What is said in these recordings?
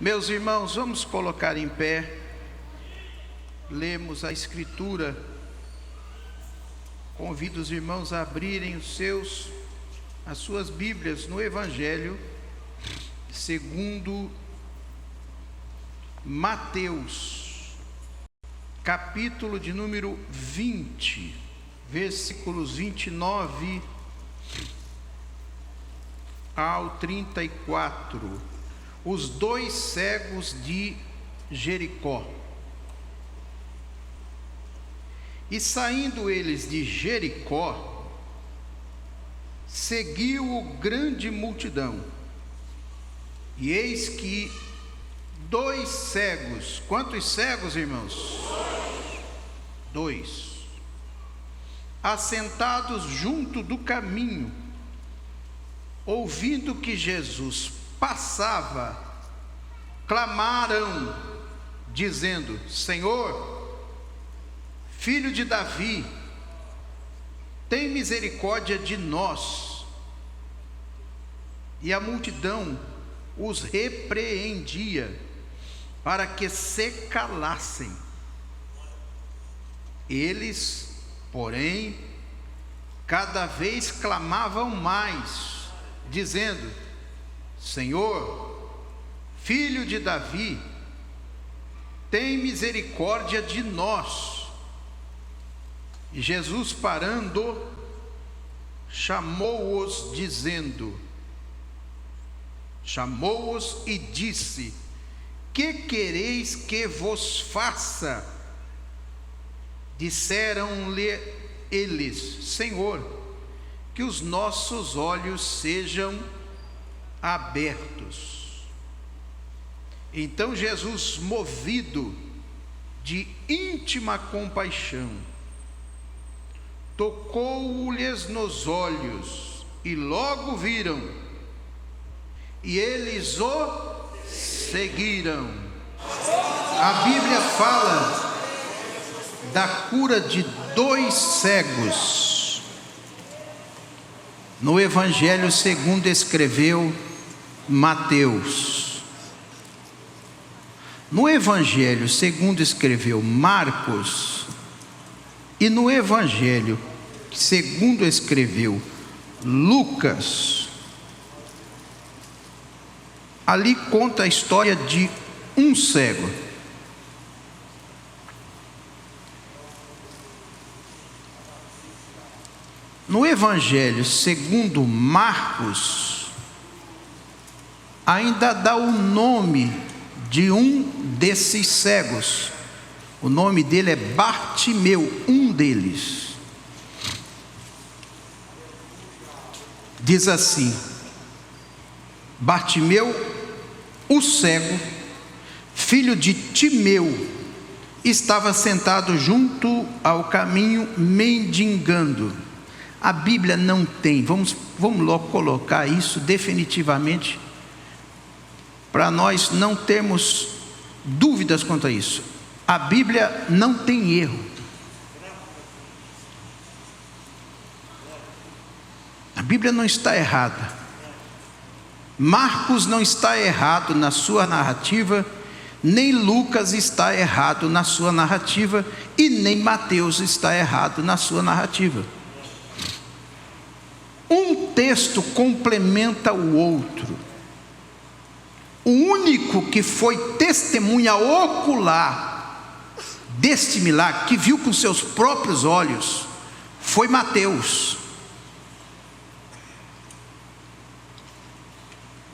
Meus irmãos, vamos colocar em pé, lemos a Escritura. Convido os irmãos a abrirem as suas Bíblias no Evangelho segundo Mateus, capítulo de número 20, versículos 29 ao 34. Os dois cegos de Jericó. E saindo eles de Jericó, seguiu-o grande multidão. E eis que dois cegos, quantos cegos, irmãos? Dois, assentados junto do caminho, ouvindo que Jesus passava, clamaram, dizendo: Senhor, filho de Davi, tem misericórdia de nós. E a multidão os repreendia para que se calassem. Eles, porém, cada vez clamavam mais, dizendo: Senhor, filho de Davi, tem misericórdia de nós. E Jesus, parando, chamou-os e disse: que quereis que vos faça? Disseram-lhe eles: Senhor, que os nossos olhos sejam abertos. Então Jesus, movido de íntima compaixão, tocou-lhes nos olhos, e logo viram, e eles o seguiram. A Bíblia fala da cura de dois cegos no Evangelho segundo escreveu Mateus. No Evangelho segundo escreveu Marcos e no Evangelho segundo escreveu Lucas, ali conta a história de um cego. No Evangelho segundo Marcos, ainda dá o nome de um desses cegos. O nome dele é Bartimeu, um deles. Diz assim: Bartimeu, o cego, filho de Timeu, estava sentado junto ao caminho mendigando. A Bíblia não tem, vamos logo colocar isso definitivamente, para nós não termos dúvidas quanto a isso. A Bíblia não tem erro. A Bíblia não está errada. Marcos não está errado na sua narrativa, nem Lucas está errado na sua narrativa, e nem Mateus está errado na sua narrativa. Um texto complementa o outro. O único que foi testemunha ocular deste milagre, que viu com seus próprios olhos, foi Mateus.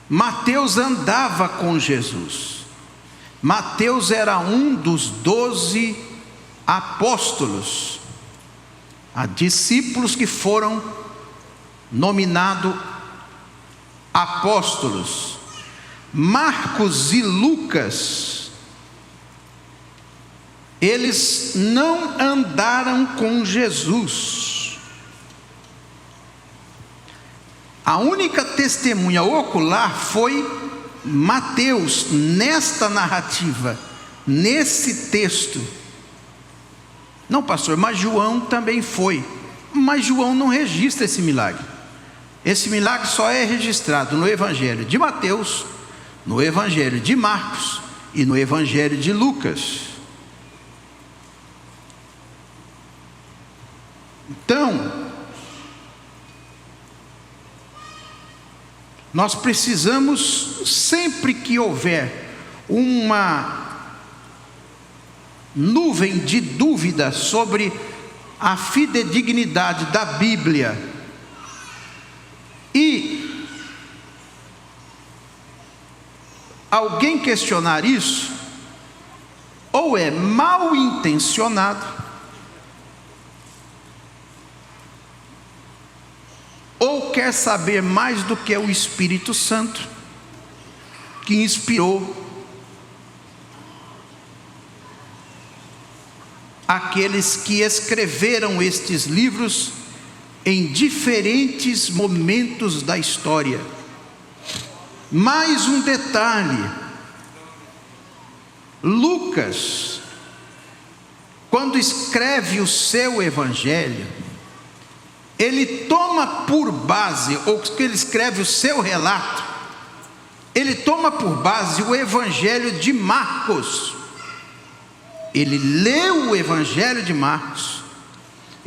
Mateus andava com Jesus. Mateus era um dos 12 apóstolos, discípulos que foram nominados apóstolos. Marcos e Lucas, eles não andaram com Jesus. A única testemunha ocular foi Mateus, nesta narrativa, nesse texto. Não, pastor, mas João também foi. Mas João não registra esse milagre. Esse milagre só é registrado no Evangelho de Mateus, no Evangelho de Marcos e no Evangelho de Lucas. Então, nós precisamos, sempre que houver uma nuvem de dúvida sobre a fidedignidade da Bíblia e alguém questionar isso, ou é mal intencionado, ou quer saber mais do que o Espírito Santo que inspirou aqueles que escreveram estes livros em diferentes momentos da história. Mais um detalhe: Lucas, quando escreve o seu evangelho, ele toma por base, ou que ele escreve o seu relato, ele toma por base o evangelho de Marcos. Ele leu o evangelho de Marcos,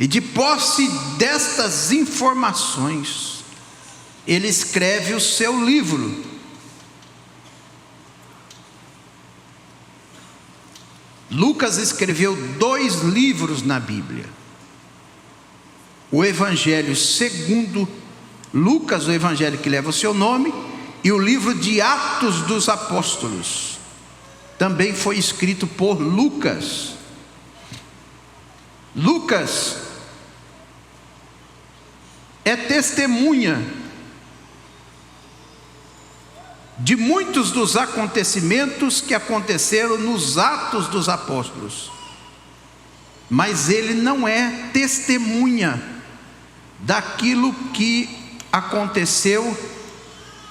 e de posse destas informações, ele escreve o seu livro. Lucas escreveu 2 livros na Bíblia: o Evangelho segundo Lucas, o Evangelho que leva o seu nome, e o livro de Atos dos Apóstolos, também foi escrito por Lucas. Lucas é testemunha de muitos dos acontecimentos que aconteceram nos Atos dos Apóstolos, mas ele não é testemunha daquilo que aconteceu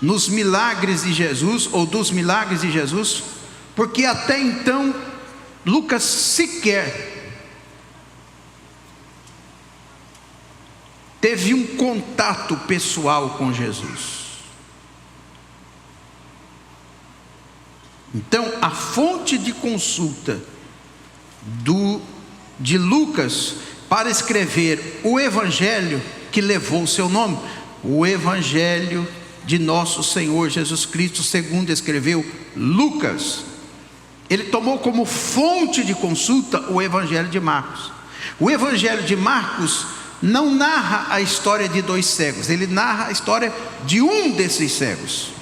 nos milagres de Jesus, ou dos milagres de Jesus, porque até então Lucas sequer teve um contato pessoal com Jesus. Então, a fonte de consulta de Lucas para escrever o evangelho que levou o seu nome, o evangelho de nosso Senhor Jesus Cristo, segundo escreveu Lucas, ele tomou como fonte de consulta o evangelho de Marcos. O evangelho de Marcos não narra a história de 2 cegos, ele narra a história de um desses cegos,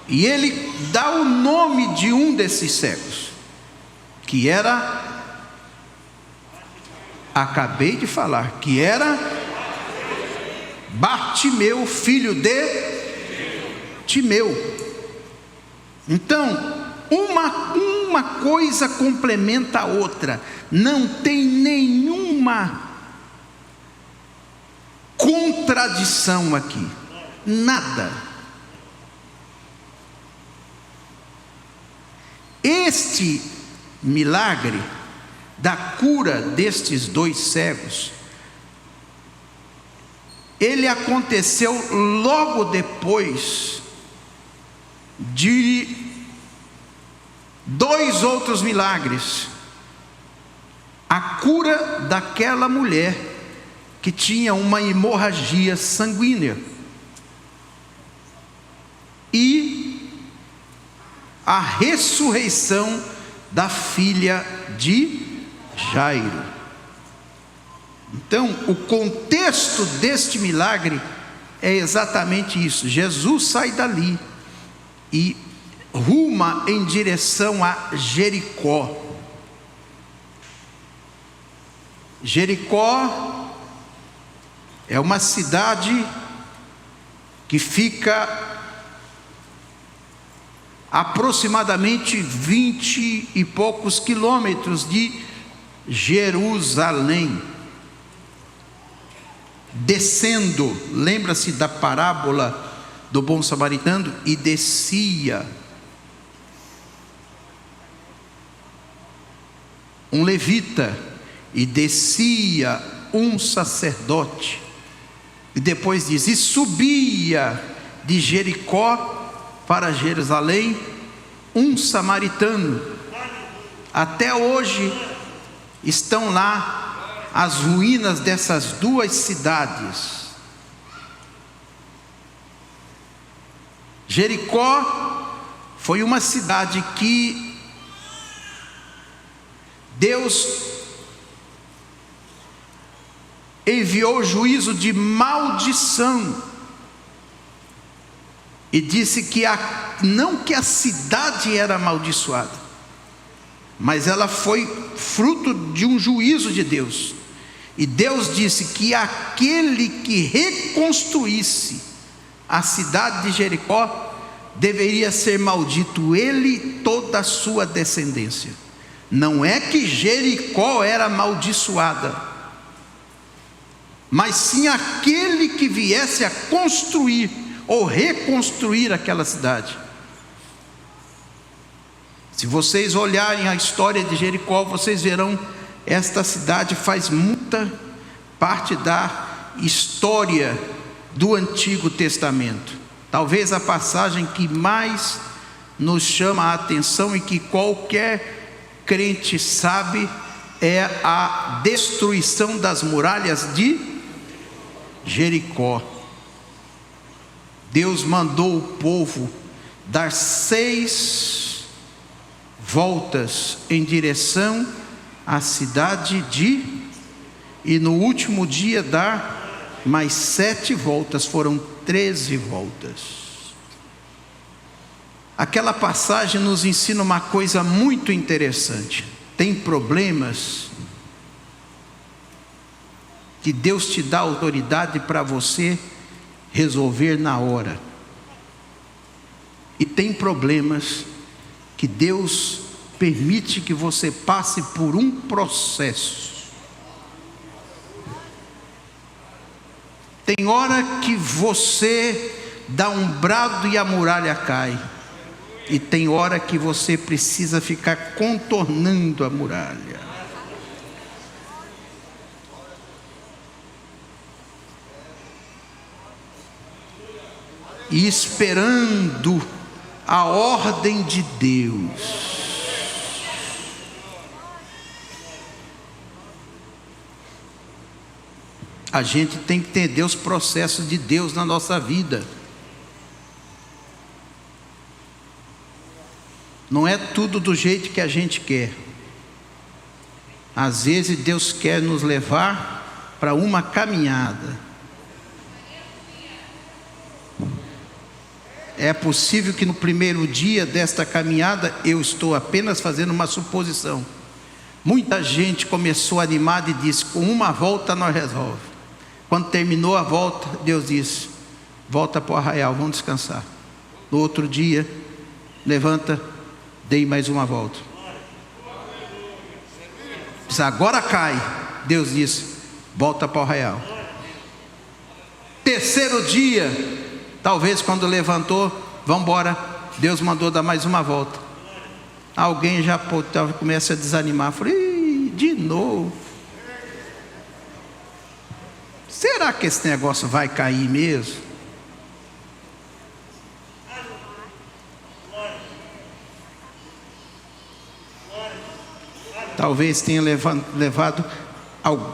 e ele dá o nome de um desses cegos, que era, acabei de falar, que era Bartimeu, filho de Timeu. Então, uma coisa complementa a outra, não tem nenhuma contradição aqui, nada. Este milagre da cura destes 2 cegos, ele aconteceu logo depois de 2 outros milagres: a cura daquela mulher que tinha uma hemorragia sanguínea, e a ressurreição da filha de Jairo. Então, o contexto deste milagre é exatamente isso: Jesus sai dali e ruma em direção a Jericó. Jericó é uma cidade que fica aproximadamente 20 e poucos quilômetros de Jerusalém. Descendo, lembra-se da parábola do bom samaritano? E descia um levita, e descia um sacerdote, e depois diz, e subia de Jericó para Jerusalém um samaritano. Até hoje estão lá as ruínas dessas duas cidades. Jericó foi uma cidade que Deus enviou juízo de maldição e disse que não que a cidade era amaldiçoada, mas ela foi fruto de um juízo de Deus. E Deus disse que aquele que reconstruísse a cidade de Jericó deveria ser maldito, ele e toda a sua descendência. Não é que Jericó era amaldiçoada, mas sim aquele que viesse a construir ou reconstruir aquela cidade. Se vocês olharem a história de Jericó, vocês verão, esta cidade faz muita parte da história do Antigo Testamento. Talvez a passagem que mais nos chama a atenção e que qualquer crente sabe é a destruição das muralhas de Jericó. Deus mandou o povo dar 6 voltas em direção à cidade e no último dia dar mais 7 voltas, foram 13 voltas. Aquela passagem nos ensina uma coisa muito interessante. Tem problemas que Deus te dá autoridade para você resolver na hora. E tem problemas que Deus permite que você passe por um processo. Tem hora que você dá um brado e a muralha cai. E tem hora que você precisa ficar contornando a muralha. E esperando a ordem de Deus. A gente tem que entender os processos de Deus na nossa vida. Não é tudo do jeito que a gente quer. Às vezes Deus quer nos levar para uma caminhada. É possível que no primeiro dia desta caminhada, eu estou apenas fazendo uma suposição, muita gente começou animada e disse: com uma volta nós resolve. Quando terminou a volta, Deus disse: volta para o arraial, vamos descansar. No outro dia, levanta, dei mais uma volta. Diz: agora cai. Deus disse: volta para o arraial. Terceiro dia, talvez quando levantou, vamos embora, Deus mandou dar mais uma volta. Alguém já começa a desanimar. Falei: de novo. Será que esse negócio vai cair mesmo? Talvez tenha levado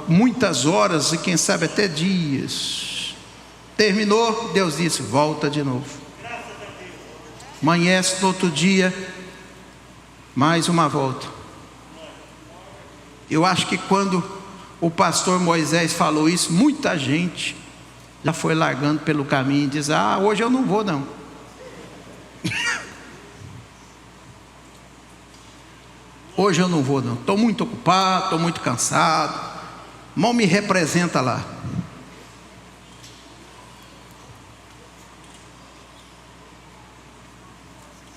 muitas horas e quem sabe até dias. Terminou, Deus disse: volta de novo. Amanhece no outro dia, mais uma volta. Eu acho que quando o pastor Moisés falou isso, muita gente já foi largando pelo caminho e diz: ah, hoje eu não vou não. Hoje eu não vou não, estou muito ocupado, estou muito cansado, mal me representa lá.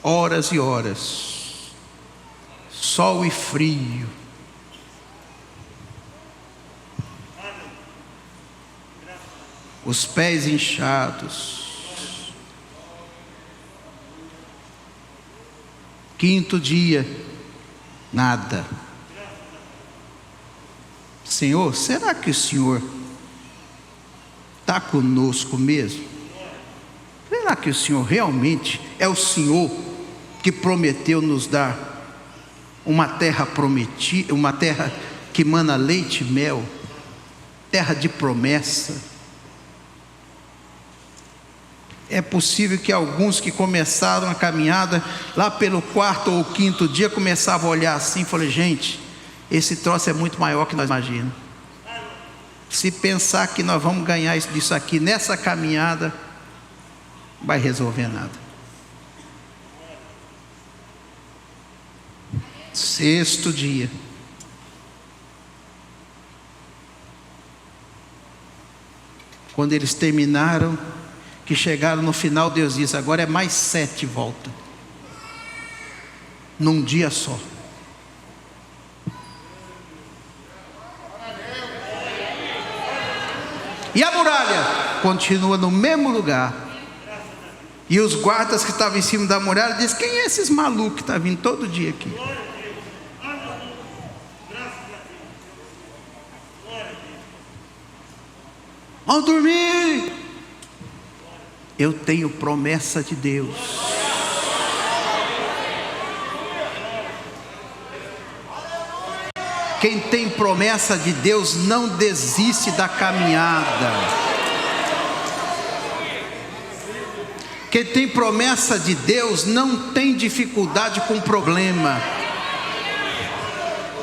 Horas e horas, sol e frio, os pés inchados. Quinto dia, nada. Senhor, será que o Senhor está conosco mesmo? será que o Senhor realmente é o Senhor que prometeu nos dar uma terra prometida, uma terra que mana leite e mel, terra de promessa? É possível que alguns que começaram a caminhada lá pelo 4º ou 5º dia começavam a olhar assim e falaram: gente, esse troço é muito maior que nós imaginamos. Se pensar que nós vamos ganhar disso aqui nessa caminhada, não vai resolver nada. 6º dia. Quando eles terminaram, que chegaram no final, Deus disse: agora é mais 7 voltas, num dia só. E a muralha continua no mesmo lugar. E os guardas que estavam em cima da muralha dizem: quem é esses malucos que estão vindo todo dia aqui? Vão dormir. Eu tenho promessa de Deus. Quem tem promessa de Deus não desiste da caminhada. Quem tem promessa de Deus não tem dificuldade com problema.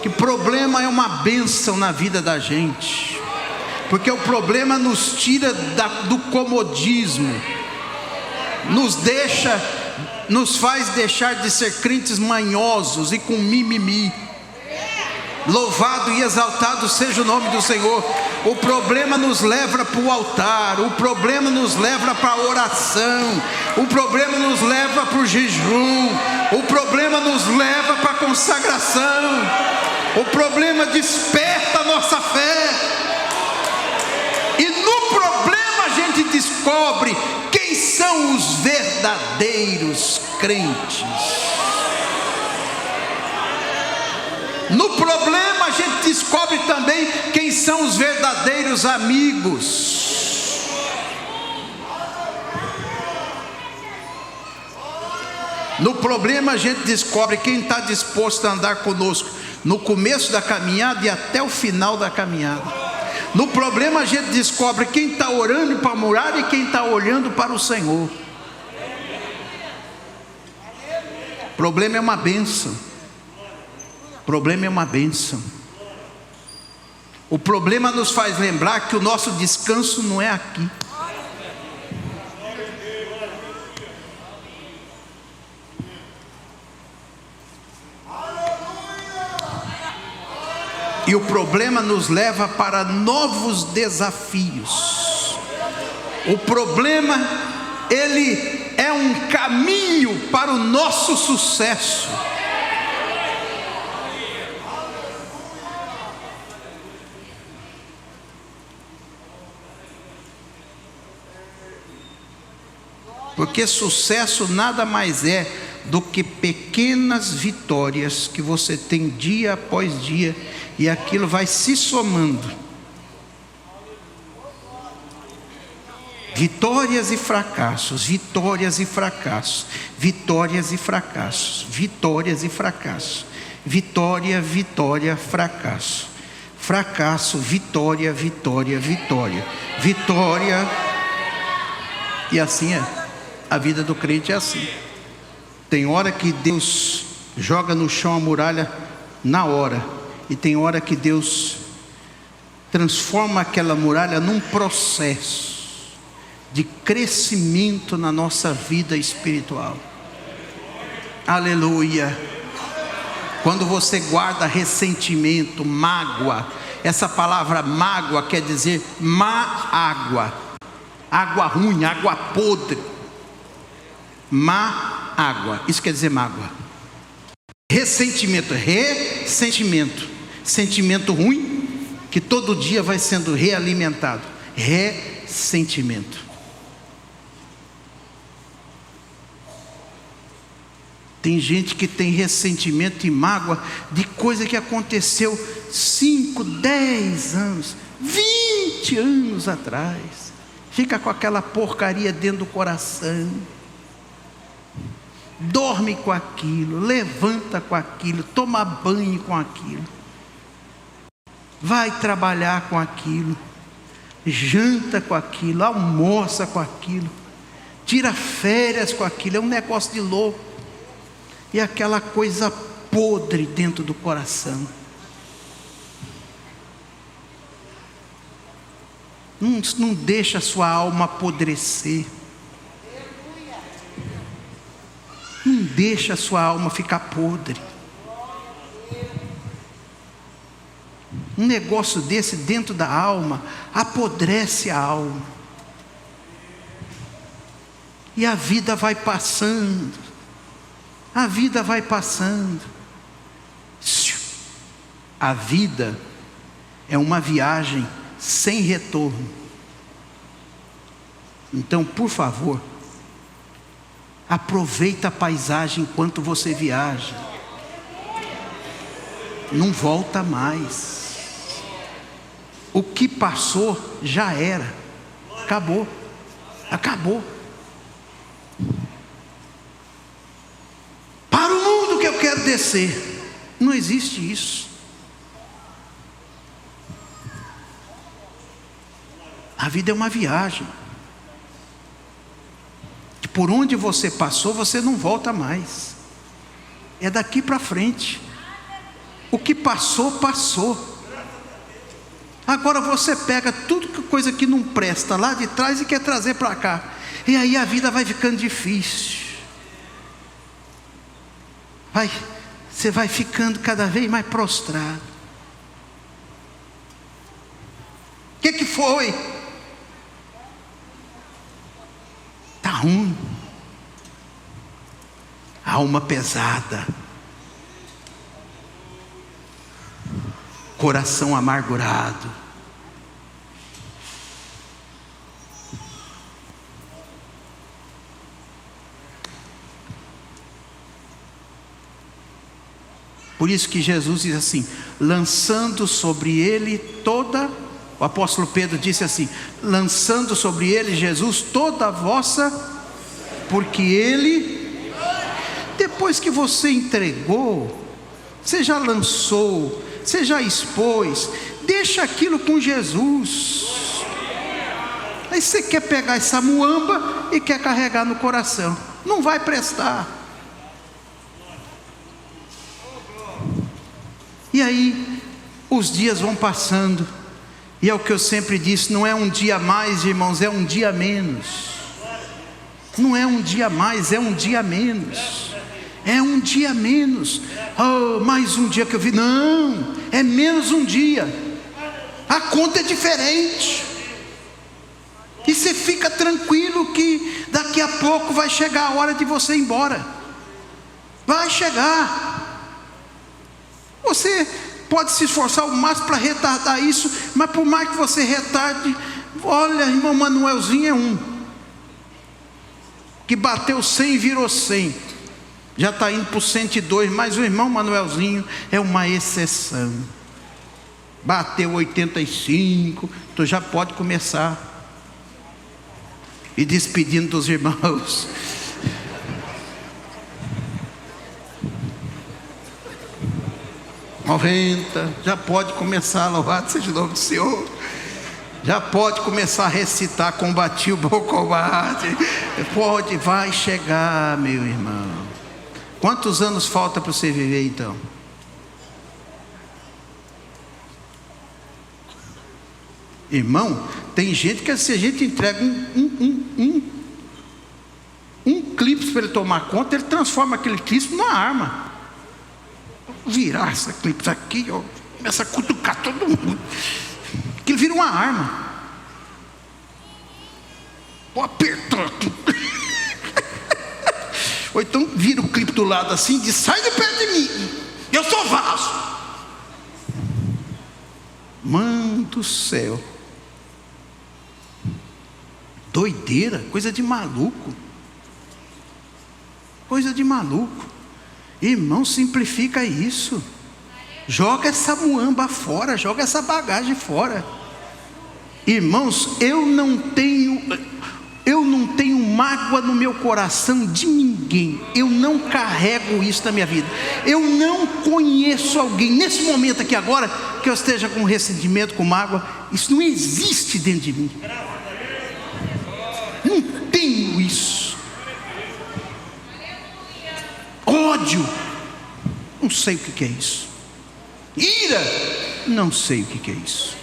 Que problema é uma bênção na vida da gente, porque o problema nos tira do comodismo, nos faz deixar de ser crentes manhosos e com mimimi. Louvado e exaltado seja o nome do Senhor. O problema nos leva para o altar, o problema nos leva para a oração, o problema nos leva para o jejum, o problema nos leva para a consagração, o problema desperta a nossa fé, e no problema a gente descobre quem são os verdadeiros crentes. No problema a gente descobre também quem são os verdadeiros amigos. No problema a gente descobre quem está disposto a andar conosco no começo da caminhada e até o final da caminhada. No problema a gente descobre quem está orando para a muralha e quem está olhando para o Senhor. O problema é uma bênção. O problema é uma bênção. O problema nos faz lembrar que o nosso descanso não é aqui. E o problema nos leva para novos desafios. O problema, ele é um caminho para o nosso sucesso. Porque sucesso nada mais é do que pequenas vitórias que você tem dia após dia, e aquilo vai se somando. Vitórias e fracassos, vitórias e fracassos, vitórias e fracassos, vitórias e fracassos, vitória, vitória, fracasso, fracasso, vitória, vitória, vitória, vitória, e assim é. A vida do crente é assim. Tem hora que Deus joga no chão a muralha na hora, e tem hora que Deus transforma aquela muralha num processo de crescimento na nossa vida espiritual. Aleluia. Quando você guarda ressentimento, mágoa, essa palavra mágoa quer dizer má água, água ruim, água podre. Má água, isso quer dizer mágoa. Ressentimento, sentimento ruim que todo dia vai sendo realimentado. Ressentimento. Tem gente que tem ressentimento e mágoa de coisa que aconteceu 5, 10 anos, 20 anos atrás. fica com aquela porcaria dentro do coração, dorme com aquilo, levanta com aquilo, toma banho com aquilo, vai trabalhar com aquilo, janta com aquilo, almoça com aquilo, tira férias com aquilo, é um negócio de louco, e aquela coisa podre dentro do coração. Não deixa a sua alma apodrecer, não deixa a sua alma ficar podre. Um negócio desse dentro da alma apodrece a alma, e a vida vai passando, a vida vai passando. A vida é uma viagem sem retorno. Então, por favor, aproveita a paisagem enquanto você viaja. Não volta mais. O que passou já era. Acabou. Acabou. Para o mundo que eu quero descer. Não existe isso. A vida é uma viagem. Por onde você passou, você não volta mais. É daqui para frente. O que passou, passou. Agora você pega tudo coisa que não presta lá de trás e quer trazer para cá. E aí a vida vai ficando difícil. Você vai ficando cada vez mais prostrado. O que foi? Está ruim. Alma pesada. Coração amargurado. Por isso que Jesus diz assim, lançando sobre ele toda, o apóstolo Pedro disse assim, lançando sobre ele, Jesus, toda a vossa, porque ele, depois que você entregou, você já lançou, você já expôs, deixa aquilo com Jesus. Aí você quer pegar essa muamba e quer carregar no coração, não vai prestar. E aí os dias vão passando, e é o que eu sempre disse, não é um dia a mais, irmãos, é um dia a menos. Não é um dia a mais, é um dia a menos. É um dia a menos. Oh, mais um dia que eu vi. Não, é menos um dia. A conta é diferente. E você fica tranquilo que daqui a pouco vai chegar a hora de você ir embora. Vai chegar. Você pode se esforçar o máximo para retardar isso, mas por mais que você retarde, olha, irmão Manuelzinho é um que bateu 100 e virou 100, já está indo para o 102, mas o irmão Manuelzinho é uma exceção. Bateu 85, então já pode começar e despedindo dos irmãos. Já pode começar, louvado seja o nome do Senhor, já pode começar a recitar, combati o bom combate, pode, vai chegar, meu irmão. Quantos anos falta para você viver então? Irmão, tem gente que se a gente entrega um clipe para ele tomar conta, ele transforma aquele clipe numa arma. Virar essa clipe aqui, ó, começa a cutucar todo mundo, que ele vira uma arma. Vou apertar aqui. Ou então vira o clipe do lado assim, diz, sai de perto de mim, eu sou vaso. Mano do céu, doideira, coisa de maluco, coisa de maluco. Irmão, simplifica isso. Joga essa muamba fora, joga essa bagagem fora. Irmãos, eu não tenho tenho mágoa no meu coração de ninguém. Eu não carrego isso na minha vida. Eu não conheço alguém nesse momento aqui agora que eu esteja com ressentimento, com mágoa. Isso não existe dentro de mim. Não tenho isso. Ódio, não sei o que é isso. Ira, não sei o que é isso.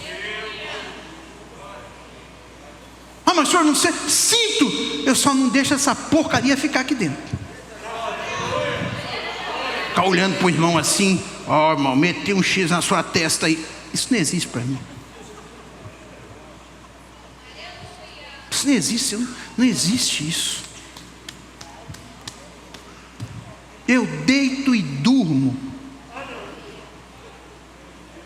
Ah, mas o senhor não sei? Sinto, eu só não deixo essa porcaria ficar aqui dentro. Ficar olhando para o irmão assim, ó, irmão, meter um X na sua testa aí. Isso não existe para mim. Isso não existe, não existe isso. Eu deito e durmo,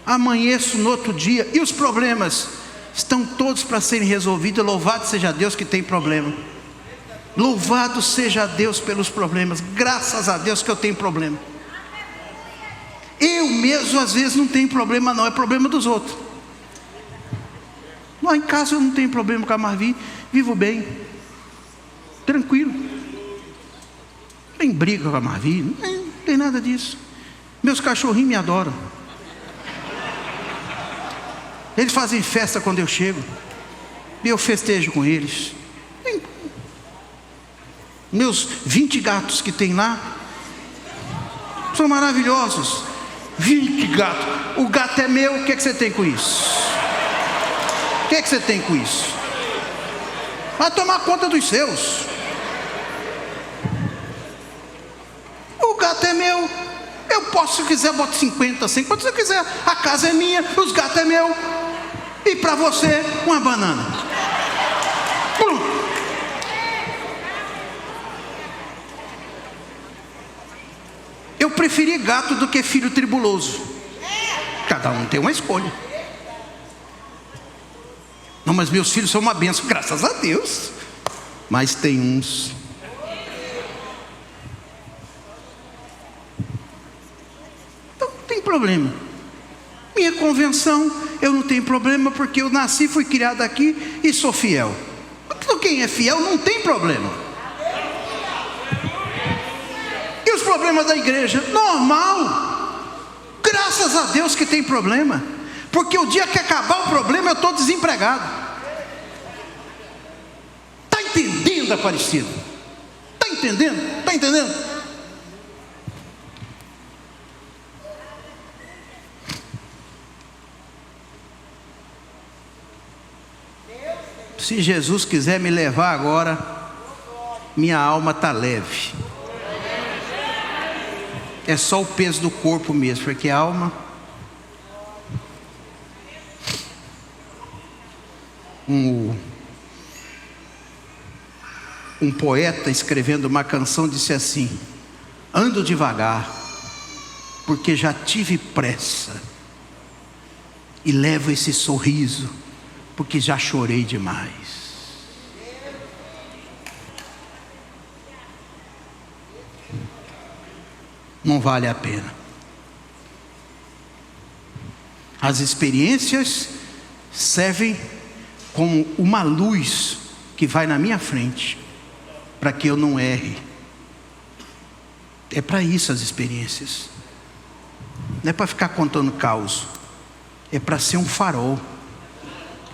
amanheço no outro dia, e os problemas estão todos para serem resolvidos. Louvado seja Deus que tem problema. Louvado seja Deus pelos problemas. Graças a Deus que eu tenho problema. Eu mesmo às vezes não tenho problema não, é problema dos outros. Lá em casa eu não tenho problema com a Marvi, vivo bem, tranquilo. Não tem briga com a Marvi, não tem nada disso. Meus cachorrinhos me adoram. Eles fazem festa quando eu chego, e eu festejo com eles. Meus 20 gatos que tem lá são maravilhosos. 20 gatos. O gato é meu, o que você tem com isso? O que você tem com isso? Vai tomar conta dos seus. O gato é meu. Eu posso, se quiser, boto 50, 100. Quanto você quiser. A casa é minha, os gatos é meu. E para você, uma banana. Pum. Eu preferi gato do que filho tribuloso. Cada um tem uma escolha. Não, mas meus filhos são uma bênção, graças a Deus. Mas tem uns. Então não tem problema. Minha convenção, eu não tenho problema, porque eu nasci, fui criado aqui e sou fiel. Então quem é fiel não tem problema. E os problemas da igreja? Normal. Graças a Deus que tem problema. Porque o dia que acabar o problema, eu estou desempregado. Está entendendo, Aparecido? Está entendendo? Está entendendo? Se Jesus quiser me levar agora, minha alma está leve. É só o peso do corpo mesmo, porque a alma... Um poeta escrevendo uma canção disse assim: ando devagar, porque já tive pressa, e levo esse sorriso, porque já chorei demais. Não vale a pena. As experiências servem como uma luz que vai na minha frente, para que eu não erre. É para isso as experiências. Não é para ficar contando caos. É para ser um farol.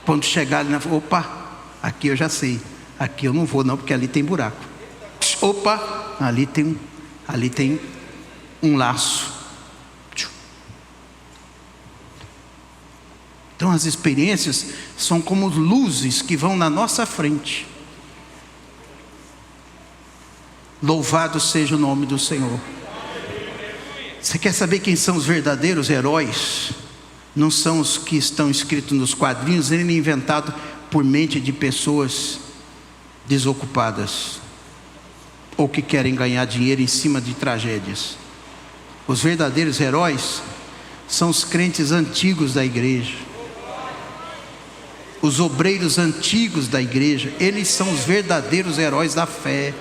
Quando chegar ali na... Opa, aqui eu já sei. Aqui eu não vou não, porque ali tem buraco. Opa, ali tem um laço. Então as experiências são como luzes que vão na nossa frente. Louvado seja o nome do Senhor. Você quer saber quem são os verdadeiros heróis? Não são os que estão escritos nos quadrinhos, nem inventados por mente de pessoas desocupadas, ou que querem ganhar dinheiro em cima de tragédias. Os verdadeiros heróis são os crentes antigos da igreja. Os obreiros antigos da igreja, eles são os verdadeiros heróis da fé.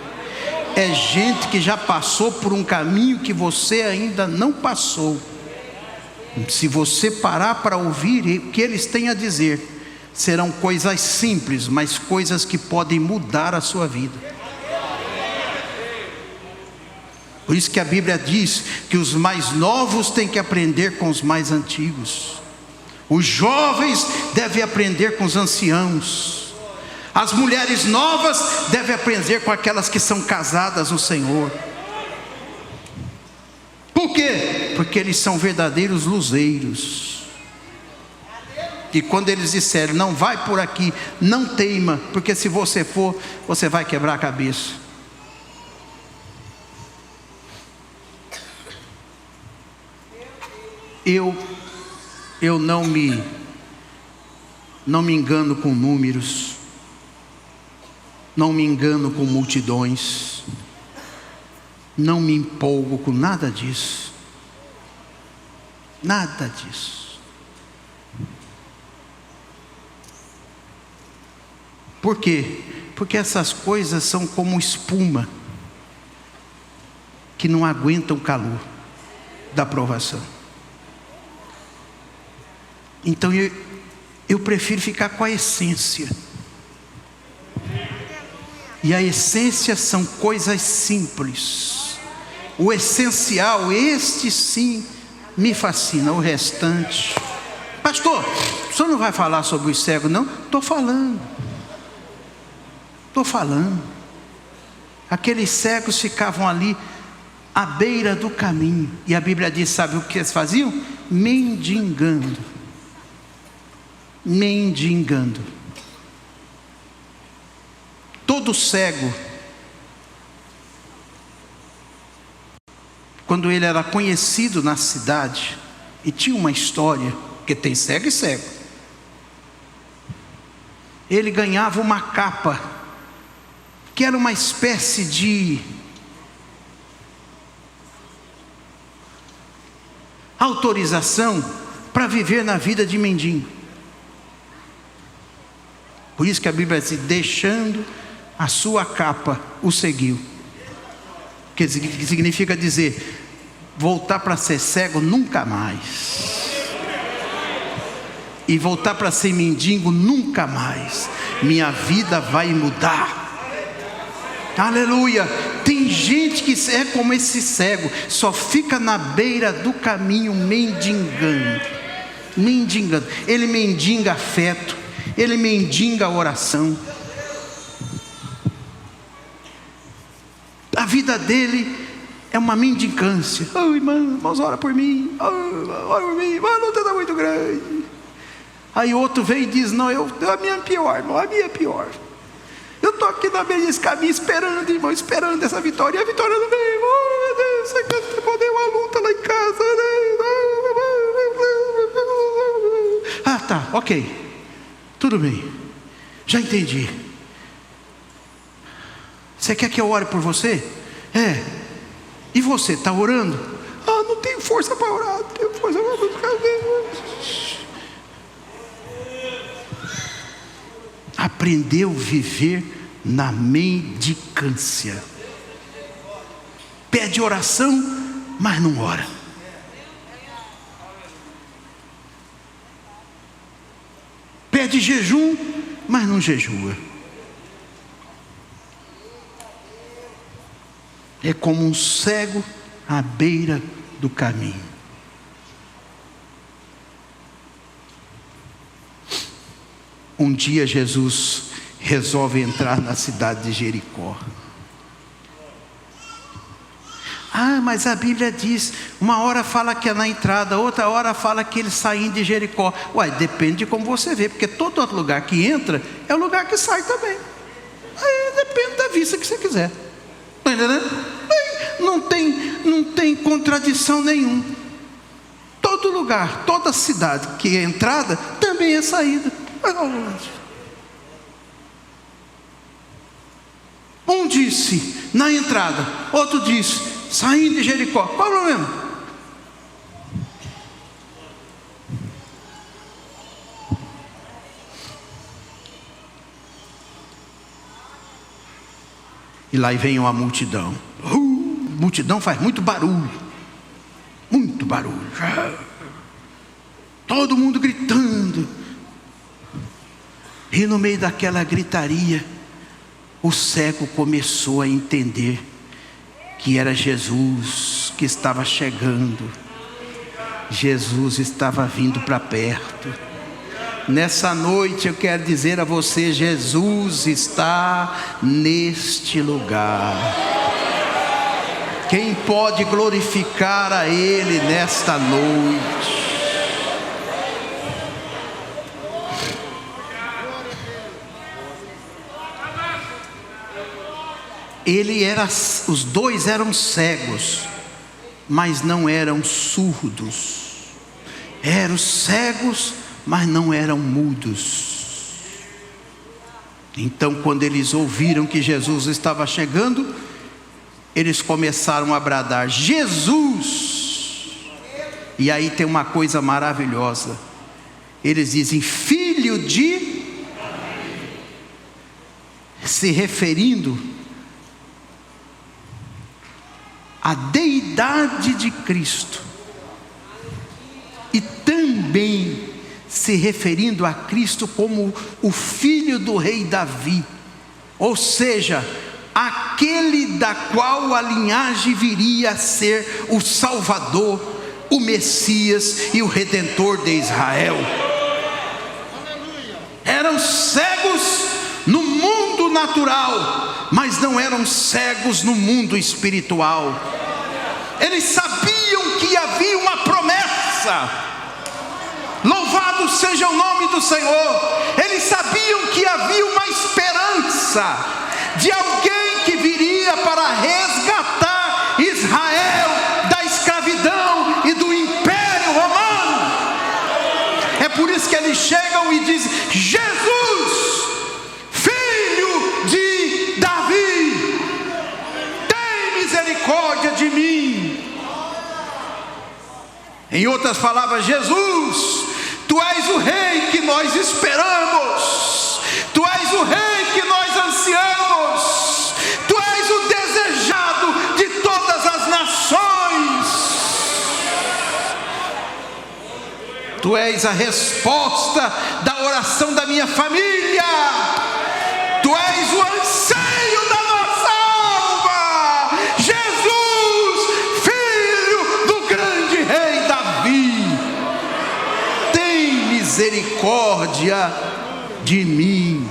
É gente que já passou por um caminho que você ainda não passou. Se você parar para ouvir o que eles têm a dizer, serão coisas simples, mas coisas que podem mudar a sua vida. Por isso que a Bíblia diz que os mais novos têm que aprender com os mais antigos. Os jovens devem aprender com os anciãos. As mulheres novas devem aprender com aquelas que são casadas no Senhor. Por quê? Porque eles são verdadeiros luzeiros. E quando eles disserem, não vai por aqui, não teima, porque se você for, você vai quebrar a cabeça. Eu não me engano com números, não me engano com multidões, não me empolgo com nada disso, nada disso. Por quê? Porque essas coisas são como espuma, que não aguentam o calor da provação. Então eu prefiro ficar com a essência. E a essência são coisas simples. O essencial, este sim, me fascina. O restante, pastor, o senhor não vai falar sobre os cegos, não? Estou falando. Aqueles cegos ficavam ali à beira do caminho. E a Bíblia diz, sabe o que eles faziam? Mendigando. Todo cego, quando ele era conhecido na cidade, e tinha uma história, porque tem cego e cego, ele ganhava uma capa, que era uma espécie de autorização para viver na vida de mendigo. Por isso que a Bíblia diz, deixando a sua capa, o seguiu. Que significa dizer, voltar para ser cego nunca mais. E voltar para ser mendigo nunca mais. Minha vida vai mudar. Aleluia. Tem gente que é como esse cego, só fica na beira do caminho mendigando. Ele mendiga afeto, ele mendiga a oração. A vida dele é uma mendicância. Oh, irmãos, ora por mim. Ora por mim. A luta está muito grande. Aí outro vem e diz, não, a minha é pior, irmão, a minha é pior. Eu estou aqui na beira desse caminho esperando, irmão, esperando essa vitória. E a vitória não vem. Oh, meu Deus, você quer poder uma luta lá em casa. Ah, tá, ok. Tudo bem, já entendi. Você quer que eu ore por você? É. E você, está orando? Ah, não tenho força para orar, não tenho força para buscar Deus. Aprendeu a viver na mendicância. Pede oração, mas não ora. Pede jejum, mas não jejua. É como um cego à beira do caminho. Um dia Jesus resolve entrar na cidade de Jericó. Ah, mas a Bíblia diz, uma hora fala que é na entrada, outra hora fala que ele saindo de Jericó. Uai, depende de como você vê, porque todo outro lugar que entra é o lugar que sai também. Aí depende da vista que você quiser. Está entendendo? Não tem contradição nenhuma. Todo lugar, toda cidade que é entrada, também é saída. Um disse na entrada, outro disse saindo de Jericó. Qual é o problema? E lá vem uma multidão. Multidão faz muito barulho. Muito barulho. Todo mundo gritando. E no meio daquela gritaria, o cego começou a entender que era Jesus que estava chegando. Jesus estava vindo para perto. Nessa noite eu quero dizer a você: Jesus está neste lugar. Quem pode glorificar a Ele nesta noite? Os dois eram cegos, mas não eram surdos. Eram cegos, mas não eram mudos. Então, quando eles ouviram que Jesus estava chegando, eles começaram a bradar: Jesus! E aí tem uma coisa maravilhosa. Eles dizem: filho de... se referindo a deidade de Cristo, e também se referindo a Cristo como o filho do rei Davi, ou seja, aquele da qual a linhagem viria a ser o Salvador, o Messias e o Redentor de Israel. Eram cegos no mundo natural, mas não eram cegos no mundo espiritual. Eles sabiam que havia uma promessa. Louvado seja o nome do Senhor. Eles sabiam que havia uma esperança de alguém que viria para resgatar Israel da escravidão e do império romano. É por isso que eles chegam e dizem: Jesus, filho de Davi, tem misericórdia de mim. Em outras palavras: Jesus, Tu és o rei que nós esperamos, Tu és o rei que nós ansiamos, Tu és o desejado de todas as nações, Tu és a resposta da oração da minha família, Tu és o anseio da nossa alma. Jesus, filho do grande rei Davi, tem misericórdia de mim.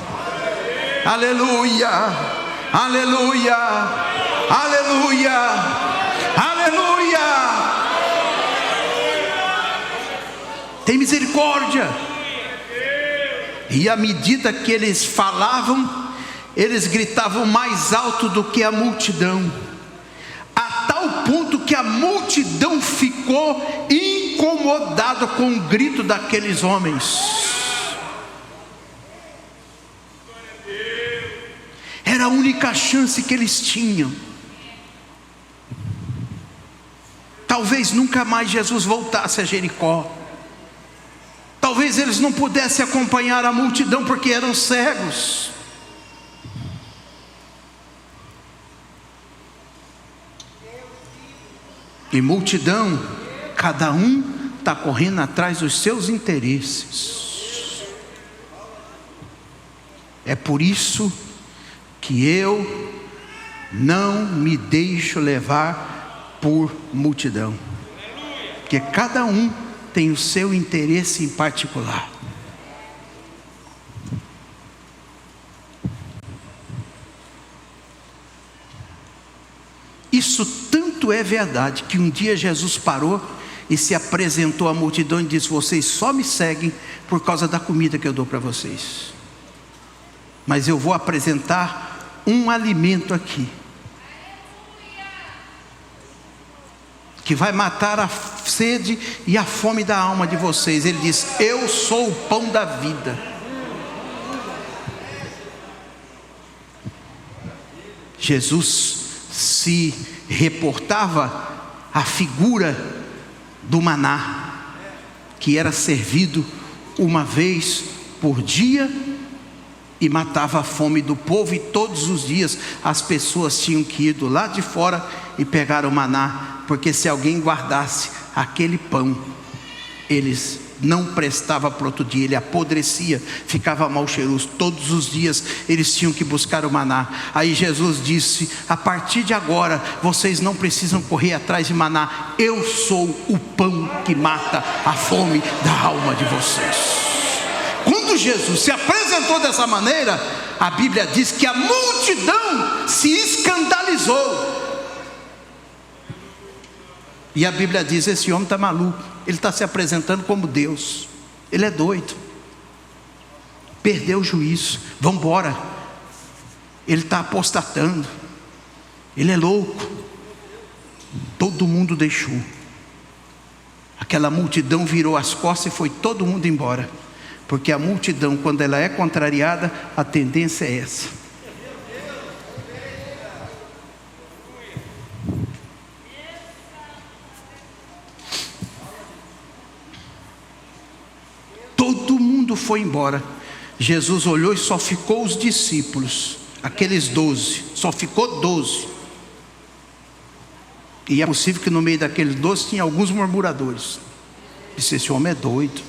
Aleluia, aleluia, aleluia, aleluia. Tem misericórdia. E à medida que eles falavam, eles gritavam mais alto do que a multidão, a tal ponto que a multidão ficou incomodada com o grito daqueles homens. Era a única chance que eles tinham. Talvez nunca mais Jesus voltasse a Jericó. Talvez eles não pudessem acompanhar a multidão porque eram cegos. E multidão, cada um está correndo atrás dos seus interesses. É por isso que eu não me deixo levar por multidão, porque cada um tem o seu interesse em particular. Isso tanto é verdade que um dia Jesus parou e se apresentou à multidão e disse: vocês só me seguem por causa da comida que eu dou para vocês, mas eu vou apresentar um alimento aqui que vai matar a sede e a fome da alma de vocês. Ele diz: eu sou o pão da vida. Jesus se reportava à figura do maná, que era servido uma vez por dia e matava a fome do povo, e todos os dias as pessoas tinham que ir do lado de fora e pegar o maná, porque se alguém guardasse aquele pão, eles não prestava para outro dia, ele apodrecia, ficava mal cheiroso. Todos os dias eles tinham que buscar o maná. Aí Jesus disse: a partir de agora vocês não precisam correr atrás de maná, eu sou o pão que mata a fome da alma de vocês. Quando Jesus se apresentou dessa maneira, a Bíblia diz que a multidão se escandalizou. E a Bíblia diz: esse homem está maluco, ele está se apresentando como Deus, ele é doido, perdeu o juízo, vamos embora, ele está apostatando, ele é louco. Todo mundo deixou, aquela multidão virou as costas e foi todo mundo embora, porque a multidão, quando ela é contrariada, a tendência é essa. Todo mundo foi embora. Jesus olhou e só ficou os discípulos, aqueles 12, só ficou 12. E é possível que no meio daqueles 12 tinha alguns murmuradores. Disse: esse homem é doido,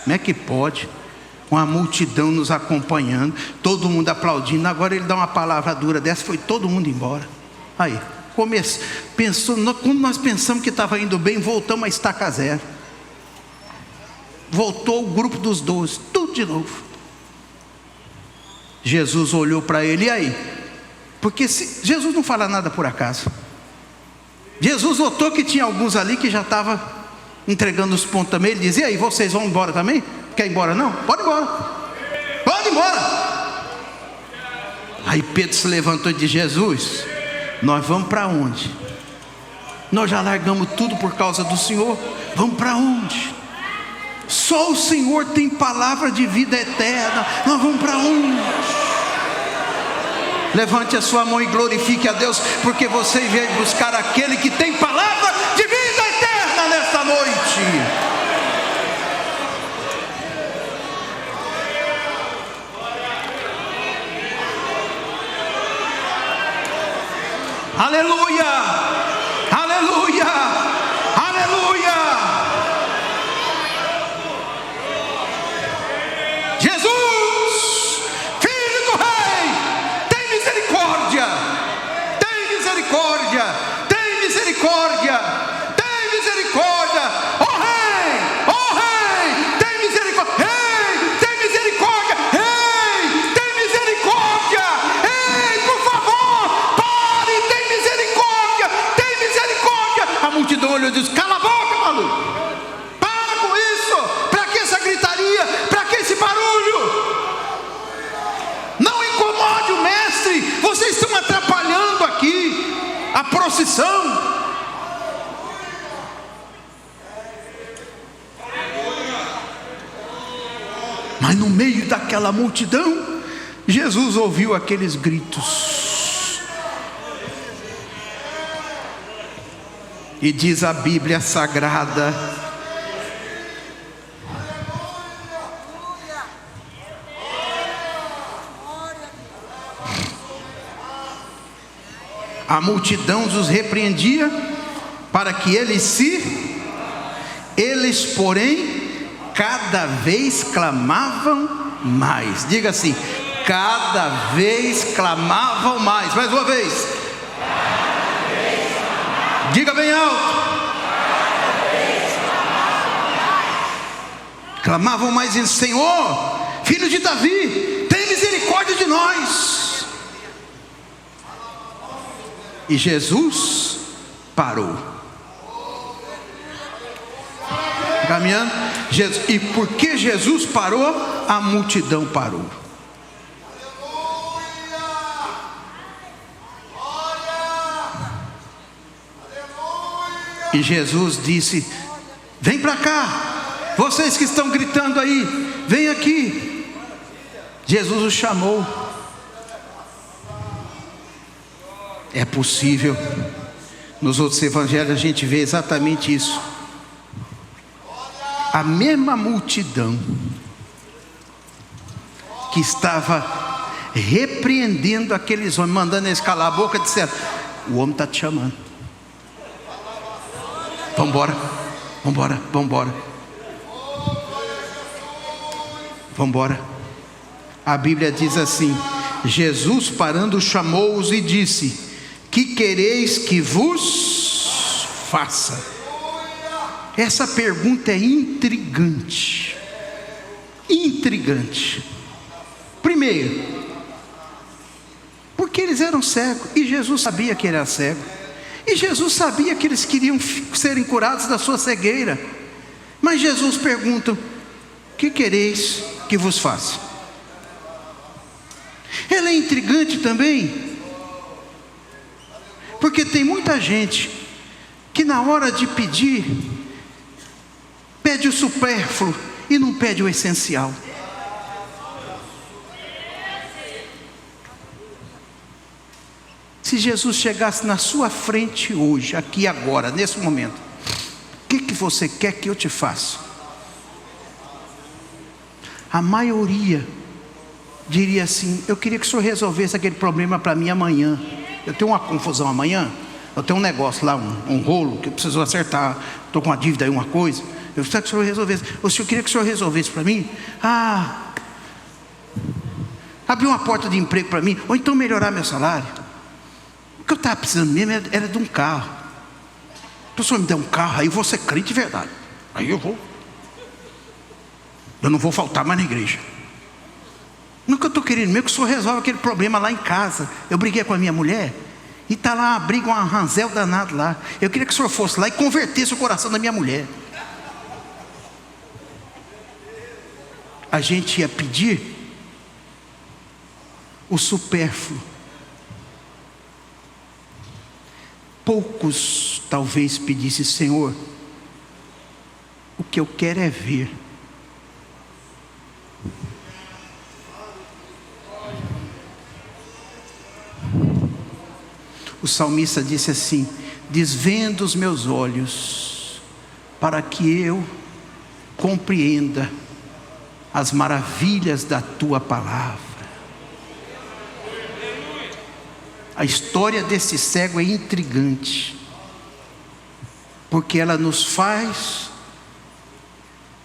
como é que pode? Uma multidão nos acompanhando, todo mundo aplaudindo, agora ele dá uma palavra dura dessa, foi todo mundo embora. Aí, pensou, quando nós pensamos que estava indo bem, voltamos a estaca zero. Voltou o grupo dos 12, tudo de novo. Jesus olhou para ele: e aí? Porque Jesus não fala nada por acaso. Jesus notou que tinha alguns ali que já estavam entregando os pontos também. Ele dizia: e aí, vocês vão embora também? Quer ir embora não? Pode ir embora, pode ir embora. Aí Pedro se levantou e disse: Jesus, nós vamos para onde? Nós já largamos tudo por causa do Senhor, vamos para onde? Só o Senhor tem palavra de vida eterna, nós vamos para onde? Levante a sua mão e glorifique a Deus, porque você veio buscar aquele que tem palavra de vida eterna nesta noite. Aleluia, aleluia, aleluia. Jesus, Filho do Rei, tem misericórdia, tem misericórdia, tem misericórdia, tem misericórdia. Oh Rei, tem misericórdia. Rei, tem misericórdia. Rei, tem misericórdia. Ei, por favor, pare, tem misericórdia, tem misericórdia. A multidão olhou e disse: cala a boca, maluco. Para com isso. Para que essa gritaria? Para que esse barulho? Não incomode o mestre. Vocês estão atrapalhando aqui a procissão. Mas no meio daquela multidão, Jesus ouviu aqueles gritos. E diz a Bíblia Sagrada: a multidão os repreendia para que eles porém cada vez clamavam mais. Diga assim: cada vez clamavam mais. Mais uma vez. Diga bem alto. Clamavam mais em: Senhor, Filho de Davi, tem misericórdia de nós. E Jesus parou. Caminhando, e porque Jesus parou, a multidão parou. E Jesus disse: vem para cá, vocês que estão gritando aí, vem aqui. Jesus os chamou. É possível. Nos outros evangelhos a gente vê exatamente isso. A mesma multidão que estava repreendendo aqueles homens, mandando eles calar a boca, disseram: o homem está te chamando. Vamos embora, vamos embora, vamos embora. Vamos embora. A Bíblia diz assim: Jesus parando chamou-os e disse: que quereis que vos faça? Essa pergunta é intrigante. Intrigante. Primeiro, porque eles eram cegos, e Jesus sabia que ele era cego, e Jesus sabia que eles queriam serem curados da sua cegueira. Mas Jesus pergunta: que quereis que vos faça? Ela é intrigante também, porque tem muita gente que na hora de pedir, pede o supérfluo e não pede o essencial. Se Jesus chegasse na sua frente hoje, aqui agora, nesse momento, o que você quer que eu te faça? A maioria diria assim: eu queria que o senhor resolvesse aquele problema para mim amanhã. Eu tenho uma confusão amanhã, eu tenho um negócio lá, um rolo que eu preciso acertar, estou com uma dívida aí, uma coisa. Eu queria que o senhor resolvesse. O senhor queria que o senhor resolvesse para mim? Abrir uma porta de emprego para mim, ou então melhorar meu salário. O que eu estava precisando mesmo era de um carro. Se o senhor me der um carro, aí eu vou ser crente de verdade. Aí eu não vou faltar mais na igreja. Nunca estou querendo mesmo que o senhor resolva aquele problema lá em casa. Eu briguei com a minha mulher e está lá uma briga, um arranzel danado lá. Eu queria que o senhor fosse lá e convertesse o coração da minha mulher. A gente ia pedir o supérfluo. Poucos talvez pedissem: Senhor, o que eu quero é ver. O salmista disse assim: desvenda os meus olhos, para que eu compreenda as maravilhas da tua palavra. A história desse cego é intrigante, porque ela nos faz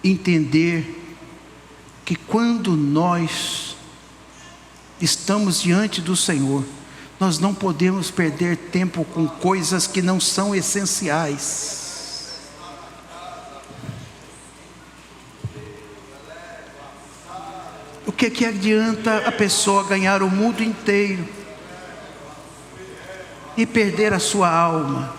entender que quando nós estamos diante do Senhor, nós não podemos perder tempo com coisas que não são essenciais. O que adianta a pessoa ganhar o mundo inteiro e perder a sua alma?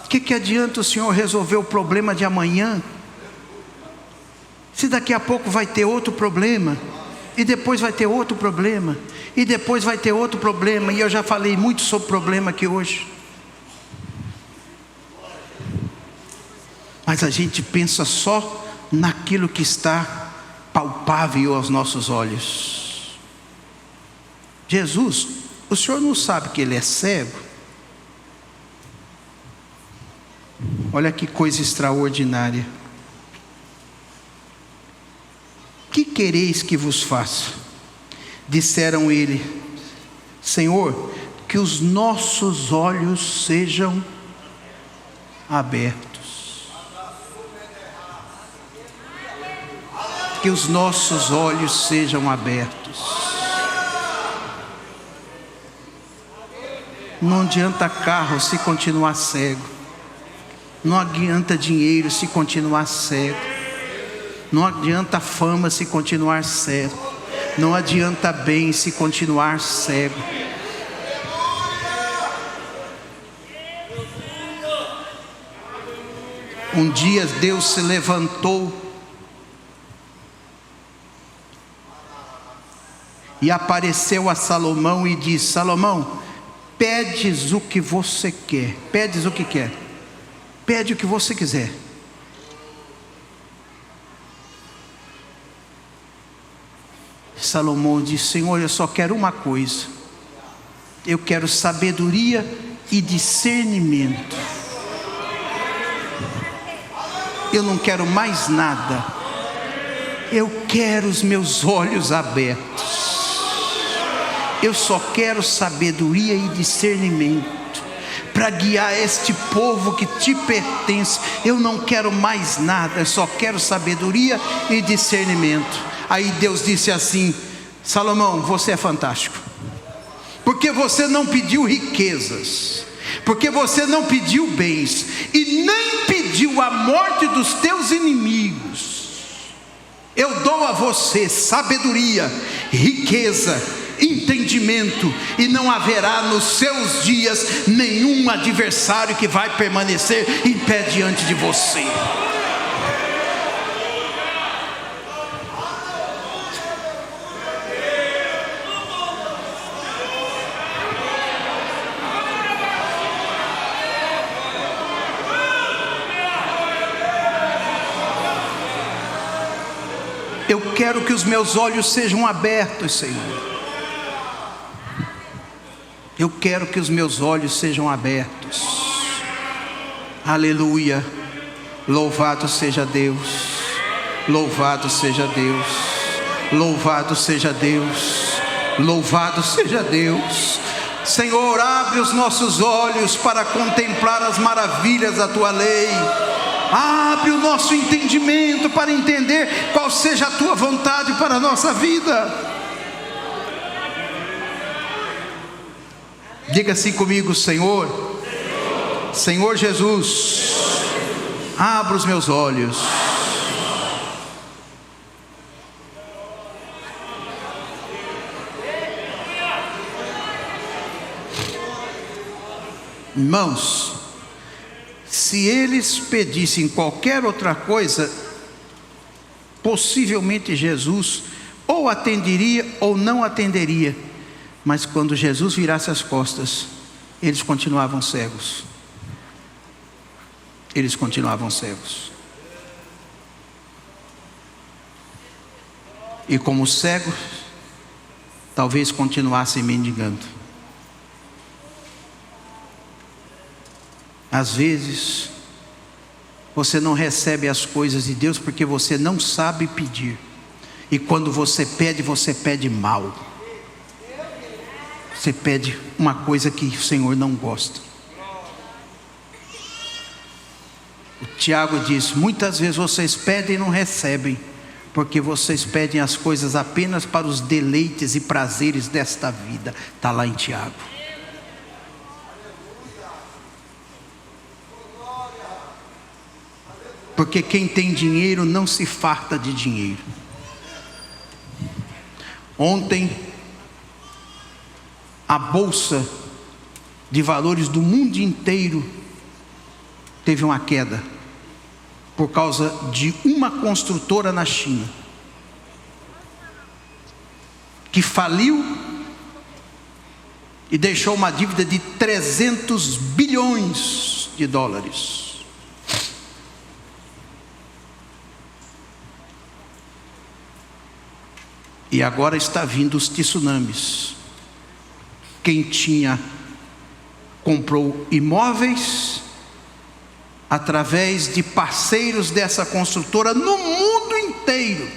O que adianta o Senhor resolver o problema de amanhã, se daqui a pouco vai ter outro problema, e depois vai ter outro problema, e depois vai ter outro problema? E eu já falei muito sobre problema aqui hoje. Mas a gente pensa só naquilo que está palpável aos nossos olhos. Jesus, o senhor não sabe que ele é cego? Olha que coisa extraordinária. Que quereis que vos faça? Disseram ele: Senhor, que os nossos olhos sejam abertos. Que os nossos olhos sejam abertos. Não adianta carro se continuar cego. Não adianta dinheiro se continuar cego. Não adianta fama se continuar cego. Não adianta bem se continuar cego. Um dia Deus se levantou e apareceu a Salomão e disse: Salomão, pedes o que você quer. Pedes o que quer. Pede o que você quiser. Salomão disse: Senhor, eu só quero uma coisa. Eu quero sabedoria e discernimento. Eu não quero mais nada. Eu quero os meus olhos abertos. Eu só quero sabedoria e discernimento, para guiar este povo que te pertence. Eu não quero mais nada, eu só quero sabedoria e discernimento. Aí Deus disse assim: Salomão, você é fantástico, porque você não pediu riquezas, porque você não pediu bens, e nem pediu a morte dos teus inimigos. Eu dou a você sabedoria, riqueza, entendimento, e não haverá nos seus dias nenhum adversário que vai permanecer em pé diante de você. Eu quero que os meus olhos sejam abertos, Senhor. Eu quero que os meus olhos sejam abertos. Aleluia. Louvado seja Deus. Louvado seja Deus. Louvado seja Deus. Louvado seja Deus. Senhor, abre os nossos olhos para contemplar as maravilhas da tua lei. Abre o nosso entendimento para entender qual seja a tua vontade para a nossa vida. Diga assim comigo: Senhor, Senhor Jesus, abra os meus olhos. Irmãos, se eles pedissem qualquer outra coisa, possivelmente Jesus ou atenderia ou não atenderia. Mas quando Jesus virasse as costas, eles continuavam cegos. Eles continuavam cegos. E como cegos, talvez continuassem mendigando. Às vezes, você não recebe as coisas de Deus porque você não sabe pedir. E quando você pede mal. Você pede uma coisa que o Senhor não gosta. O Tiago diz: muitas vezes vocês pedem e não recebem, porque vocês pedem as coisas apenas para os deleites e prazeres desta vida. Está lá em Tiago. Porque quem tem dinheiro não se farta de dinheiro. Ontem, a bolsa de valores do mundo inteiro teve uma queda por causa de uma construtora na China que faliu e deixou uma dívida de 300 bilhões de dólares. E agora está vindo os tsunamis. Quem comprou imóveis através de parceiros dessa construtora no mundo inteiro,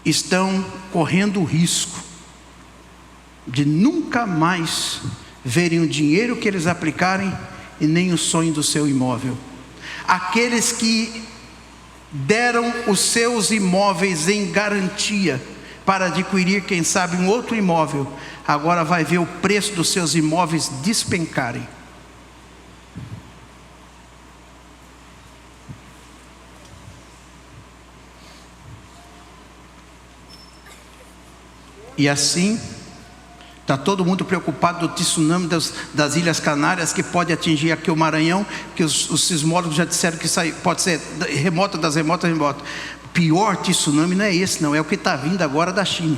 estão correndo o risco de nunca mais verem o dinheiro que eles aplicarem e nem o sonho do seu imóvel. Aqueles que deram os seus imóveis em garantia para adquirir, quem sabe, um outro imóvel, agora vai ver o preço dos seus imóveis despencarem. E assim, está todo mundo preocupado do tsunami das Ilhas Canárias, que pode atingir aqui o Maranhão, que os sismólogos já disseram que pode ser remota das remotas. O pior tsunami não é esse, não, é o que está vindo agora da China,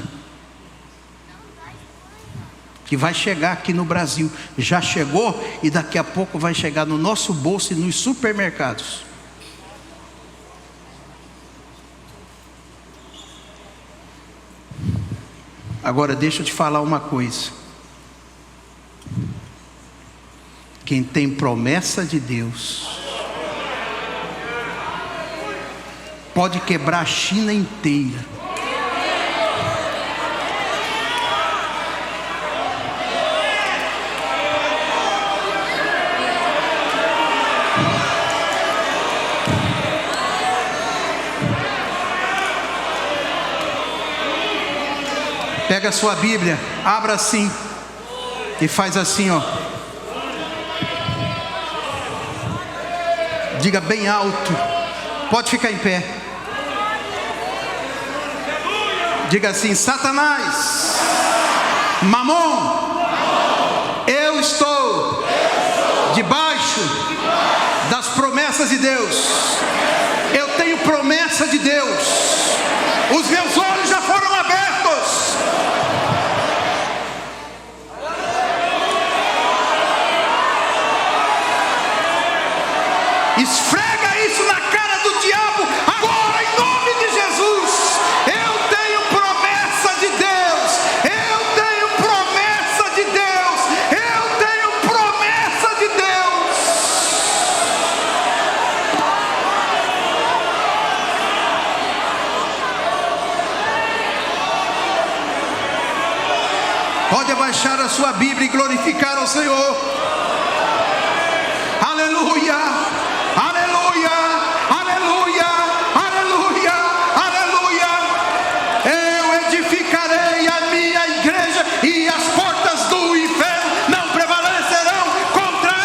que vai chegar aqui no Brasil. Já chegou e daqui a pouco vai chegar no nosso bolso e nos supermercados. Agora deixa eu te falar uma coisa. Quem tem promessa de Deus pode quebrar a China inteira. Pega a sua Bíblia, abra assim e faz assim, ó. Diga bem alto. Pode ficar em pé. Diga assim: Satanás, Mamon, eu estou debaixo das promessas de Deus. Eu tenho promessa de Deus. Os meus olhos já foram abertos. Esfrega isso na cara do diabo agora, em nome de Jesus. Eu tenho promessa de Deus. Eu tenho promessa de Deus. Eu tenho promessa de Deus. Pode abaixar a sua Bíblia e glorificar ao Senhor. Aleluia, aleluia, aleluia, aleluia, aleluia. Eu edificarei a minha igreja e as portas do inferno não prevalecerão contra ela.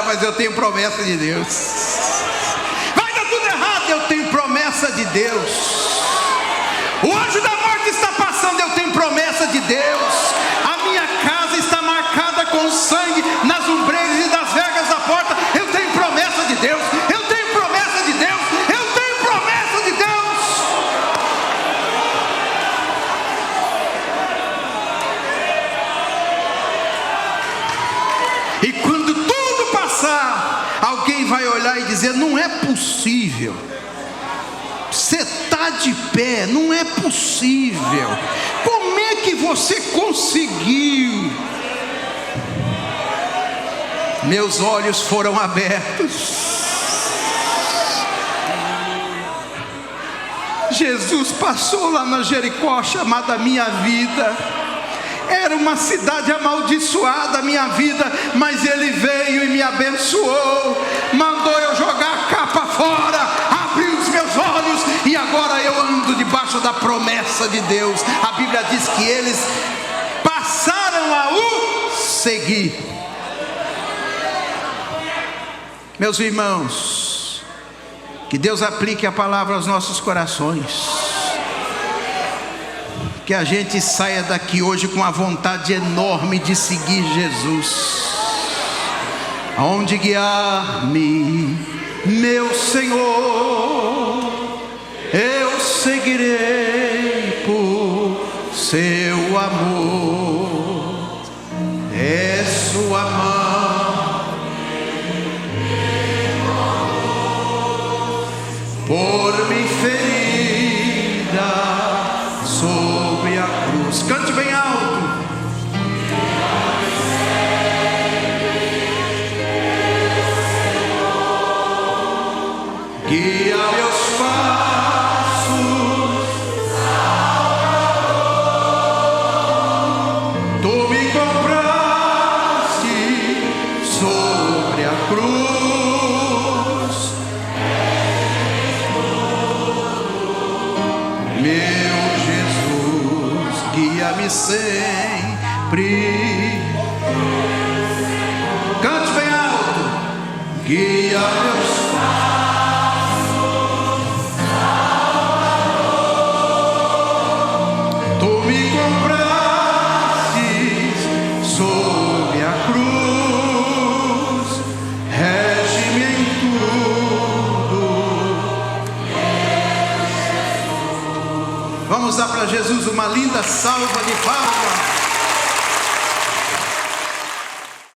Mas eu tenho promessa de Deus. Vai dar tudo errado, eu tenho promessa de Deus. O anjo da morte está passando, eu tenho promessa de Deus. A minha casa está marcada com sangue nas ombreiras e das vergas da porta. Eu tenho promessa de Deus. Eu tenho promessa de Deus. Eu tenho promessa de Deus. E quando tudo passar, alguém vai olhar e dizer: não é possível. Você está de pé, não é possível. Como é que você conseguiu? Meus olhos foram abertos. Jesus passou lá na Jericó, chamada Minha Vida. Era uma cidade amaldiçoada, a minha vida, mas Ele veio e me abençoou, mandou eu jogar a capa fora, abriu os meus olhos e agora eu ando debaixo da promessa de Deus. A Bíblia diz que eles passaram a o seguir. Meus irmãos, que Deus aplique a palavra aos nossos corações. Que a gente saia daqui hoje com a vontade enorme de seguir Jesus. Aonde guiar-me, meu Senhor, eu seguirei por seu amor. É sua mão por me ferida sobre a cruz. Cante bem alto. Guia meus passos, tu me compraste sobre a cruz. Meu Jesus, guia-me sempre. Cante bem alto. Guia meus passos, tu me compraste sob a cruz. Rege-me em tudo. Vamos dar para Jesus uma linda salva de palmas.